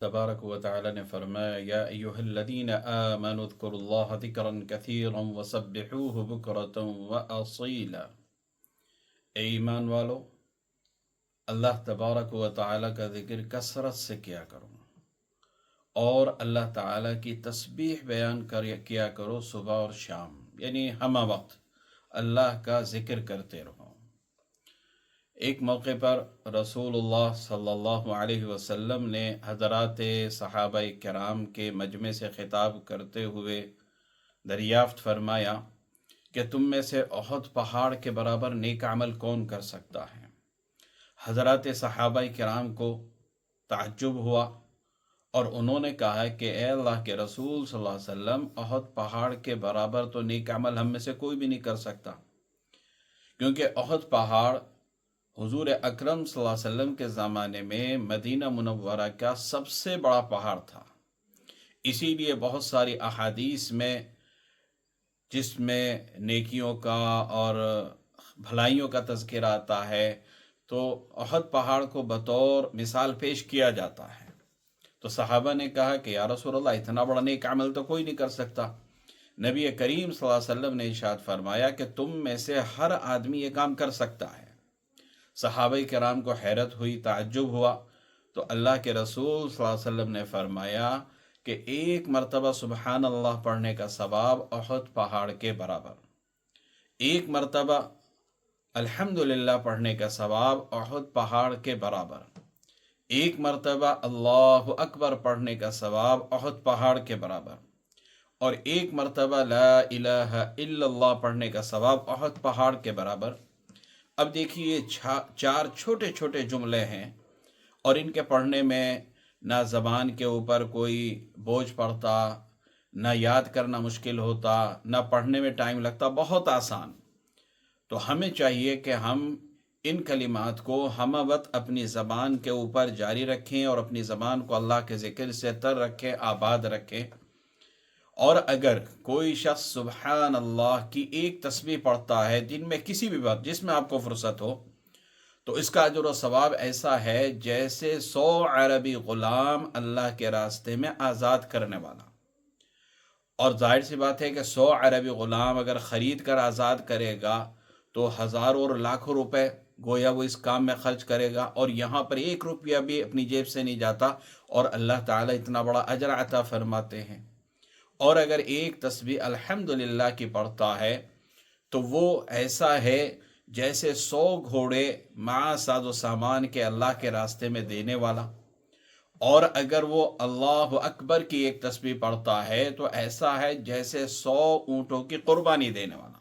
تبارک و تعالی نے فرمایا یا ایہا الذین آمنوا اذکروا اللہ ذکرا کثیرا وسبحوہ بکرتا واصیلا۔ اے ایمان والو، اللہ تبارک و تعالی کا ذکر کثرت سے کیا کرو اور اللہ تعالی کی تسبیح بیان کیا کرو صبح اور شام، یعنی ہمہ وقت اللہ کا ذکر کرتے رہو۔ ایک موقع پر رسول اللہ صلی اللہ علیہ وسلم نے حضرات صحابہ کرام کے مجمع سے خطاب کرتے ہوئے دریافت فرمایا کہ تم میں سے احد پہاڑ کے برابر نیک عمل کون کر سکتا ہے؟ حضرات صحابہ کرام کو تعجب ہوا اور انہوں نے کہا کہ اے اللہ کے رسول صلی اللہ علیہ وسلم، احد پہاڑ کے برابر تو نیک عمل ہم میں سے کوئی بھی نہیں کر سکتا، کیونکہ احد پہاڑ حضور اکرم صلی اللہ علیہ وسلم کے زمانے میں مدینہ منورہ کا سب سے بڑا پہاڑ تھا۔ اسی لیے بہت ساری احادیث میں جس میں نیکیوں کا اور بھلائیوں کا تذکرہ آتا ہے تو احد پہاڑ کو بطور مثال پیش کیا جاتا ہے۔ تو صحابہ نے کہا کہ یا رسول اللہ، اتنا بڑا نیک عمل تو کوئی نہیں کر سکتا۔ نبی کریم صلی اللہ علیہ وسلم نے ارشاد فرمایا کہ تم میں سے ہر آدمی یہ کام کر سکتا ہے۔ صحابہ کرام کو حیرت ہوئی، تعجب ہوا، تو اللہ کے رسول صلی اللہ علیہ وسلم نے فرمایا کہ ایک مرتبہ سبحان اللہ پڑھنے کا ثواب احد پہاڑ کے برابر، ایک مرتبہ الحمدللہ پڑھنے کا ثواب احد پہاڑ کے برابر، ایک مرتبہ اللہ اکبر پڑھنے کا ثواب احد پہاڑ کے برابر، اور ایک مرتبہ لا الہ الا اللہ پڑھنے کا ثواب احد پہاڑ کے برابر۔ اب دیکھیے، چار چھوٹے چھوٹے جملے ہیں اور ان کے پڑھنے میں نہ زبان کے اوپر کوئی بوجھ پڑتا، نہ یاد کرنا مشکل ہوتا، نہ پڑھنے میں ٹائم لگتا، بہت آسان۔ تو ہمیں چاہیے کہ ہم ان کلمات کو ہمہ وقت اپنی زبان کے اوپر جاری رکھیں اور اپنی زبان کو اللہ کے ذکر سے تر رکھیں، آباد رکھیں۔ اور اگر کوئی شخص سبحان اللہ کی ایک تسبیح پڑھتا ہے دن میں کسی بھی وقت جس میں آپ کو فرصت ہو، تو اس کا اجر و ثواب ایسا ہے جیسے 100 عربی غلام اللہ کے راستے میں آزاد کرنے والا۔ اور ظاہر سی بات ہے کہ 100 عربی غلام اگر خرید کر آزاد کرے گا تو ہزاروں اور لاکھوں روپے گویا وہ اس کام میں خرچ کرے گا، اور یہاں پر 1 روپیہ بھی اپنی جیب سے نہیں جاتا، اور اللہ تعالیٰ اتنا بڑا اجر عطا فرماتے ہیں۔ اور اگر ایک تسبیح الحمدللہ کی پڑھتا ہے تو وہ ایسا ہے جیسے 100 گھوڑے مع ساز و سامان کے اللہ کے راستے میں دینے والا۔ اور اگر وہ اللہ اکبر کی ایک تسبیح پڑھتا ہے تو ایسا ہے جیسے 100 اونٹوں کی قربانی دینے والا۔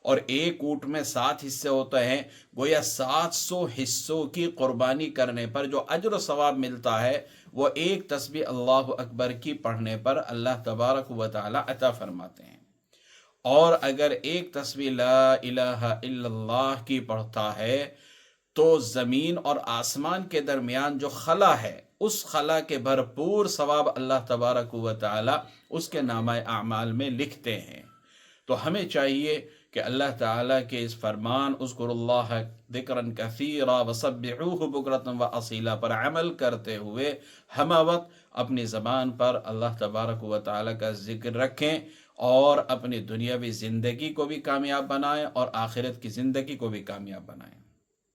اور ایک اونٹ میں 7 حصے ہوتے ہیں، گویا 700 حصوں کی قربانی کرنے پر جو اجر و ثواب ملتا ہے وہ ایک تسبیح اللہ اکبر کی پڑھنے پر اللہ تبارک و تعالی عطا فرماتے ہیں۔ اور اگر ایک تسبیح لا الہ الا اللہ کی پڑھتا ہے تو زمین اور آسمان کے درمیان جو خلا ہے، اس خلا کے بھرپور ثواب اللہ تبارک و تعالی اس کے نامہ اعمال میں لکھتے ہیں۔ تو ہمیں چاہیے کہ اللہ تعالیٰ کے اس فرمان اذکر اللہ ذکرا کثیرا وسبحوہ بکرۃ واصیلا پر عمل کرتے ہوئے ہمہ وقت اپنی زبان پر اللہ تبارک و تعالیٰ کا ذکر رکھیں اور اپنی دنیاوی زندگی کو بھی کامیاب بنائیں اور آخرت کی زندگی کو بھی کامیاب بنائیں۔